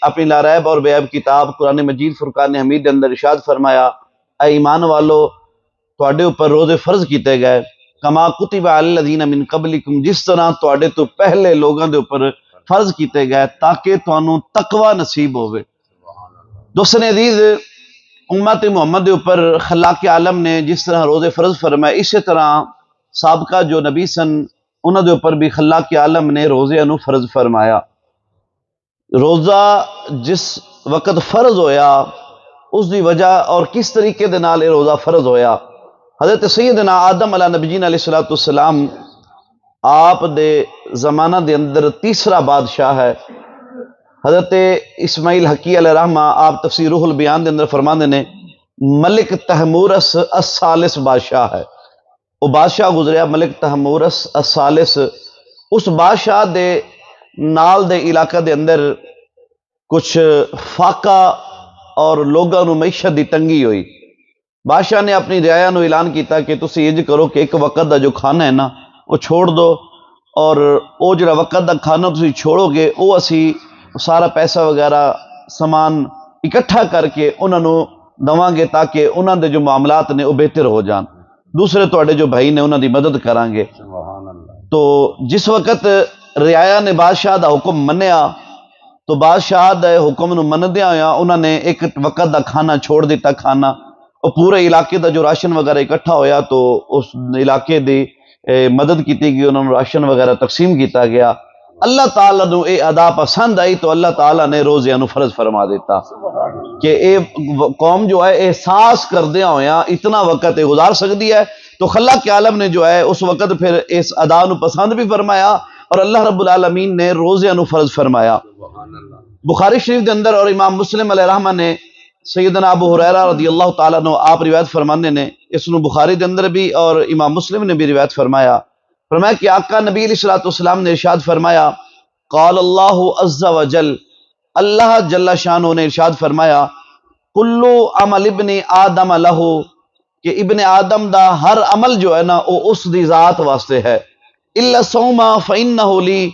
اپنی لاریب اور بے عیب کتاب قرآن مجید فرقان حمید کے اندر ارشاد فرمایا اے ایمان والو تواڈے اوپر روزے فرض کیتے گئے کما کتب علی الذین من قبلکم جس طرح تواڈے تو پہلے لوگاں دے اوپر فرض کیتے گئے تاکہ تانوں تقوی نصیب ہوئے۔ دوستان عزیز امت محمد دے اوپر خلاق عالم نے جس طرح روزے فرض فرمائے اسی طرح سابقہ جو نبی سن انہاں دے اوپر بھی خلاق عالم نے روزے انو فرض فرمایا۔ روزہ جس وقت فرض ہویا اس دی وجہ اور کس طریقے دے نال یہ روزہ فرض ہویا، حضرت سیدنا آدم علیہ نبیین علیہ السلام آپ دے زمانہ دے اندر تیسرا بادشاہ ہے۔ حضرت اسماعیل حقی علیہ رحمہ آپ تفسیر روح البیان دے اندر فرماندے نے ملک تحمورس الثالث بادشاہ ہے، وہ بادشاہ گزریا ملک تحمورس الثالث، اس بادشاہ دے نال دے علاقہ دے اندر کچھ فاقہ اور لوگاں نو معیشت دی تنگی ہوئی۔ بادشاہ نے اپنی رعایا نو اعلان کیتا کہ تسی انج کرو کہ ایک وقت دا جو کھانا ہے نا وہ چھوڑ دو، اور وہ جڑا وقت دا کھانا تسی چھوڑو گے وہ اسی سارا پیسہ وغیرہ سامان اکٹھا کر کے انہاں نو دواں گے تاکہ انہاں دے جو معاملات نے وہ بہتر ہو جان، دوسرے تواڈے جو بھائی نے انہاں دی مدد کران گے۔ تو جس وقت رعایا نے بادشاہ دا حکم منیا تو بادشاہ دے حکم نو مندیاں ہویا انہاں نے ایک وقت دا کھانا چھوڑ دیتا کھانا، اور پورے علاقے دا جو راشن وغیرہ اکٹھا ہویا تو اس علاقے دی مدد کیتی گئی، انہوں نے راشن وغیرہ تقسیم کیتا گیا۔ اللہ تعالیٰ نو اے ادا پسند آئی تو اللہ تعالیٰ نے روزے نو فرض فرما دیتا کہ اے قوم جو ہے احساس کردیا ہویا اتنا وقت گزار سکتی ہے، تو خلاق عالم نے جو ہے اس وقت پھر اس ادا نو پسند بھی فرمایا اور اللہ رب العالمین نے روزے نو فرض فرمایا۔ بخاری شریف دے اندر اور امام مسلم علیہ رحمہ نے سیدنا ابو ہریرہ رضی اللہ تعالیٰ عنہ آپ روایت فرمانے نے، اس نو بخاری دے اندر بھی اور امام مسلم نے بھی روایت فرمایا کہ آقا نبی علیہ السلام نے ارشاد فرمایا قال اللہ عز وجل، اللہ جل شانہ نے ارشاد فرمایا کلو عمل ابن آدم لہو، کہ ابن آدم دا ہر عمل جو ہے نا وہ اس دی ذات واسطے ہے، الا الصوم فانہ لی،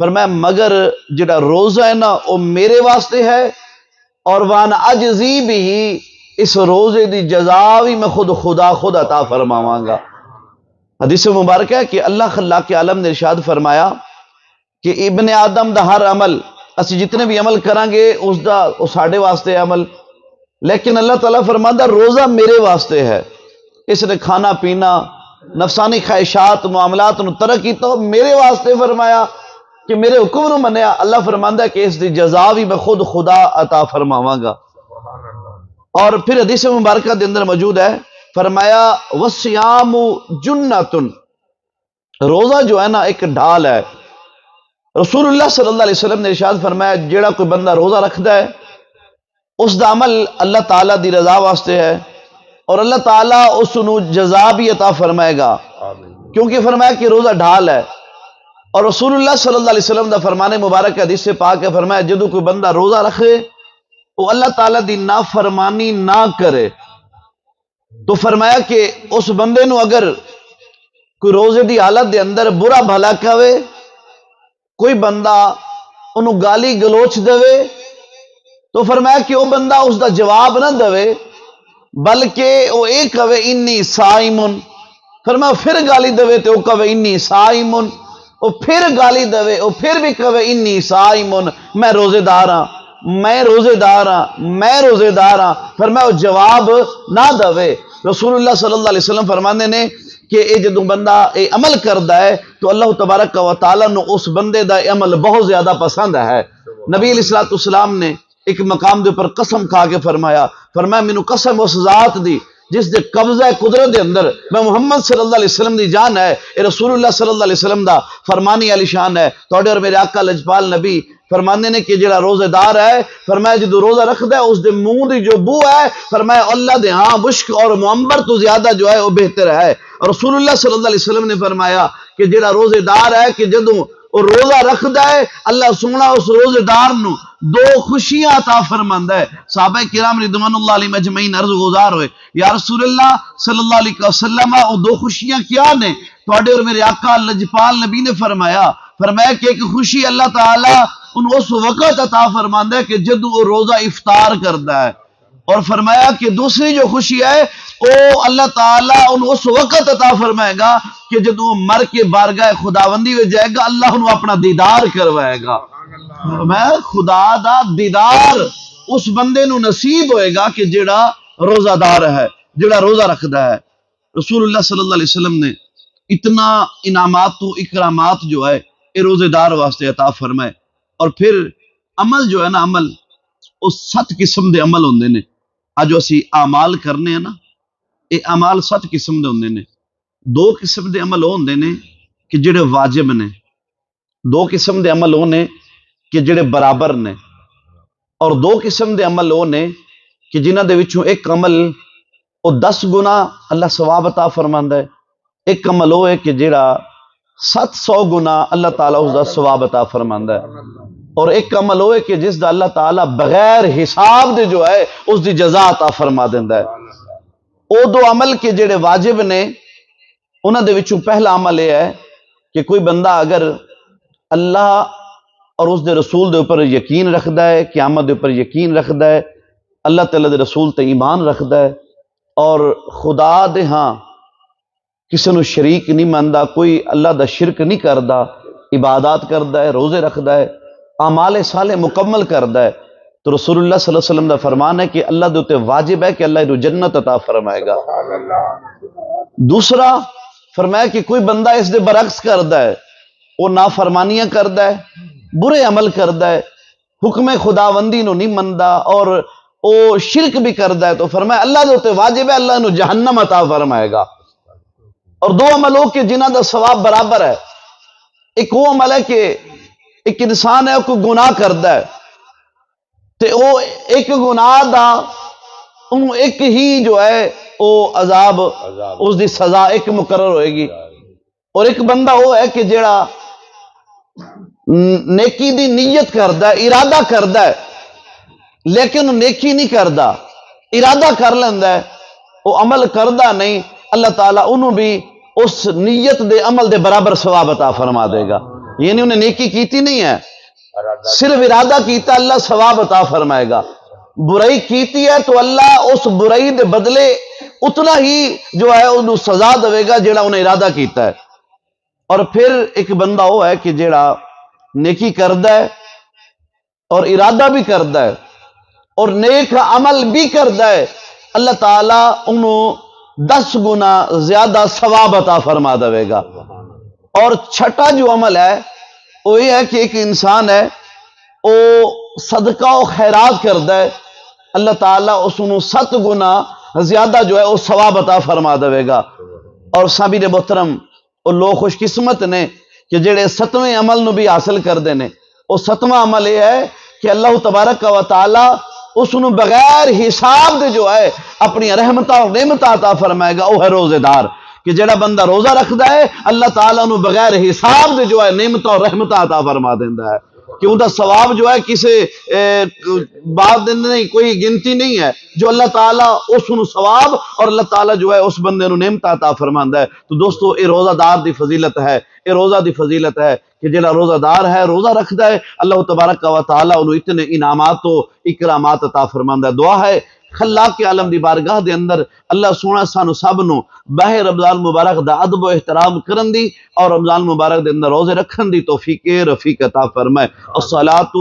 فرمایا مگر جڑا روزہ ہے نا وہ میرے واسطے ہے، اور وان اجزی بھی، اس روزے دی جزا بھی میں خود عطا فرماواں گا۔ حدیث مبارکہ ہے کہ اللہ خلاق عالم نے ارشاد فرمایا کہ ابن آدم دا ہر عمل، اسی جتنے بھی عمل کریں گے اس دا وہ ساڈے واسطے عمل، لیکن اللہ تعالیٰ فرماندا روزہ میرے واسطے ہے، اس نے کھانا پینا نفسانی خواہشات معاملات نو ترک کیتا میرے واسطے، فرمایا کہ میرے حکم نو منیا، اللہ فرماندا ہے کہ اس دی جزا بھی میں خدا عطا فرماواں گا۔ اور پھر حدیث مبارکہ دے اندر موجود ہے فرمایا وَالصِّيَامُ جُنَّةٌ، روزہ جو ہے نا ایک ڈھال ہے۔ رسول اللہ صلی اللہ علیہ وسلم نے ارشاد فرمایا جیڑا کوئی بندہ روزہ رکھدا ہے اس دا عمل اللہ تعالیٰ دی رضا واسطے ہے، اور اللہ تعالیٰ اس نو جزا بھی عطا فرمائے گا، کیونکہ فرمایا کہ روزہ ڈھال ہے۔ اور رسول اللہ صلی اللہ علیہ وسلم دا فرمانے مبارک حدیث سے پاک ہے، فرمایا جدو کوئی بندہ روزہ رکھے وہ اللہ تعالیٰ دی نافرمانی نہ کرے، تو فرمایا کہ اس بندے نو اگر کوئی روزے دی حالت دے اندر برا بھلا کہے، کوئی بندہ انہوں گالی گلوچ دے، تو فرمایا کہ وہ بندہ اس دا جواب نہ دے بلکہ وہ ایک کہے انی صائمن، فرمایا پھر گالی دے تو وہ کہے انی صائمن، وہ پھر گالی دے وہ پھر بھی کہے انی صائمن، میں روزے دار ہاں، میں روزے دار ہاں، میں روزے دار ہاں، فرمایا وہ جواب نہ دے۔ رسول اللہ صلی اللہ علیہ وسلم فرمانے نے کہ اے جدوں بندہ اے عمل کردا ہے تو اللہ تبارک و تعالیٰ نو اس بندے دا عمل بہت زیادہ پسند ہے۔ نبی علیہ السلام نے ایک مقام دے پر قسم کھا کے فرمایا مینوں قسم اس ذات دی جس دے قبضہ قدرت دے اندر میں محمد صلی اللہ علیہ وسلم دی جان ہے، اے رسول اللہ صلی اللہ علیہ وسلم دا فرمانی علی شان ہے، توڑے اور میرے آقا لجپال نبی فرمانے نے کہ جڑا روزے دار ہے، فرمایا جدو روزہ رکھدا ہے اس دے منہ دی جو بو ہے، فرمایا اللہ دے ہاں مشک اور معمبر تو زیادہ جو ہے وہ بہتر ہے۔ اور رسول اللہ صلی اللہ علیہ وسلم نے فرمایا کہ جڑا روزے دار ہے کہ جدو وہ روزہ رکھدا ہے اللہ سونا اس روزے دار نو دو خوشیاں عطا فرماندا ہے۔ صحابہ کرام رضوان اللہ علیہم اجمعین عرض گزار ہوئے یا رسول اللہ صلی اللہ علیہ وسلم وہ دو خوشیاں کیا نے؟ توڑے اور میرے آقا لجپال نبی نے فرمایا کہ ایک خوشی اللہ تعالی انہوں اس وقت عطا فرماندا ہے کہ جدو وہ روزہ افطار کردا ہے، اور فرمایا کہ دوسری جو خوشی ہے وہ اللہ تعالیٰ انہوں اس وقت عطا فرمائے گا کہ جدو وہ مر کے بارگاہ خداوندی میں جائے گا، اللہ انہوں اپنا دیدار کروائے گا۔ فرمایا خدا دا دیدار اس بندے نو نصیب ہوئے گا کہ جڑا روزہ دار ہے، جڑا روزہ رکھدا ہے۔ رسول اللہ صلی اللہ علیہ وسلم نے اتنا انعامات تو اکرامات جو ہے یہ روزے دار واسطے عطا فرمائے۔ اور پھر عمل جو ہے نا، عمل وہ 7 قسم دے عمل ہوندے نے۔ جو اسی اعمال کرنے ہیں نا، یہ اعمال 7 قسم دے ہوندے نے۔ 2 قسم دے عمل ہوندے نے کہ جڑے واجب نے، 2 قسم دے عمل ہونے کہ جڑے برابر نے، اور 2 قسم دے عمل ہونے کہ جنہ دے وچوں ایک عمل وہ 10 گنا اللہ ثواب عطا فرماندا ہے، ایک عمل وہ ہے کہ جڑا 700 گنا اللہ تعالیٰ اس دا ثواب عطا فرماندا ہے، اور ایک عمل وہ ہے کہ جس دا اللہ تعالیٰ بغیر حساب دے جو ہے اس دی جزا عطا فرما دیندا ہے۔ او 2 عمل کے جڑے واجب نے انہاں دے وچوں پہلا عمل یہ ہے کہ کوئی بندہ اگر اللہ اور اس دے رسول دے اوپر یقین رکھدا ہے، قیامت دے اوپر یقین رکھدا ہے، اللہ تعالیٰ دے رسول تے ایمان رکھدا ہے، اور خدا دے ہاں کسی نو شریک نہیں مندا، کوئی اللہ دا شرک نہیں کردا، عبادات کردا ہے، روزے رکھدا ہے، اعمال صالح مکمل کردا ہے، تو رسول اللہ صلی اللہ علیہ وسلم دا فرمان ہے کہ اللہ دے اوتے واجب ہے کہ اللہ انہوں جنت عطا فرمائے گا۔ دوسرا فرمایا کہ کوئی بندہ اس دے برعکس کردا ہے، وہ نافرمانیاں کردا ہے، برے عمل کردا ہے، حکم خداوندی نو نہیں مندا اور وہ شرک بھی کردا ہے، تو فرمایا اللہ دے اوتے واجب ہے اللہ انہوں جہنم عطا فرمائے گا۔ اور 2 عمل ہو کہ جنہ دا ثواب برابر ہے۔ ایک وہ عمل ہے کہ ایک انسان ہے کوئی گناہ کردا ہے تے وہ ایک گناہ دا انہوں ایک ہی جو ہے وہ عذاب اس دی سزا ایک مقرر ہوئے گی، اور ایک بندہ وہ ہے کہ جڑا نیکی دی نیت کردا ہے، ارادہ کردا ہے لیکن نیکی نہیں کردا، ارادہ کر لیندا ہے وہ عمل کردا نہیں، اللہ تعالیٰ انہوں بھی اس نیت دے عمل دے برابر ثواب عطا فرما دے گا۔ یعنی انہیں نیکی کیتی نہیں ہے، صرف ارادہ کیتا اللہ ثواب عطا فرمائے گا۔ برائی کیتی ہے تو اللہ اس برائی دے بدلے اتنا ہی جو ہے انہوں سزا دے گا جڑا انہیں ارادہ کیتا ہے۔ اور پھر ایک بندہ وہ ہے کہ جڑا نیکی کردا ہے اور ارادہ بھی کردا ہے اور نیک عمل بھی کردا ہے، اللہ تعالیٰ انہوں 10 گنا زیادہ ثواب عطا فرما دے گا۔ اور چھٹا جو عمل ہے وہ یہ ہے کہ ایک انسان ہے وہ صدقہ و خیرات کردا ہے، اللہ تعالیٰ اس انہوں 7 گنا زیادہ جو ہے وہ ثواب عطا فرما دے گا۔ اور سابر محترم وہ لوگ خوش قسمت نے کہ جڑے 7ویں عمل نو بھی حاصل کردے نے، وہ 7واں عمل یہ ہے کہ اللہ تبارک و تعالی اس نو بغیر حساب دے جو ہے اپنی رحمتہ اور نعمتہ عطا فرمائے گا، وہ ہے روزے دار۔ کہ جڑا بندہ روزہ رکھدا ہے اللہ تعالیٰ انہوں بغیر حساب دے جو ہے نعمتہ اور رحمتہ عطا فرما دیندا ہے، کہ ان کا ثواب جو ہے کسی بات نہیں، کوئی گنتی نہیں ہے، جو اللہ تعالیٰ اس انہوں ثواب اور اللہ تعالیٰ جو ہے اس بندے انہوں نعمتہ عطا فرماندا ہے۔ تو دوستو یہ روزہ دار دی فضیلت ہے، یہ روزہ دی فضیلت ہے کہ جڑا روزہ دار ہے روزہ رکھدا ہے اللہ تبارک و تعالیٰ انہوں اتنے انعامات و اکرامات عطا فرماندا ہے۔ دعا ہے خلاق کے عالم دی بارگاہ دے اندر اللہ سونا سانو سب نو بہ رمضان مبارک دا ادب و احترام کرن دی اور رمضان مبارک دے اندر روزے رکھن دی توفیق رفیق عطا فرمائے۔ الصلاۃ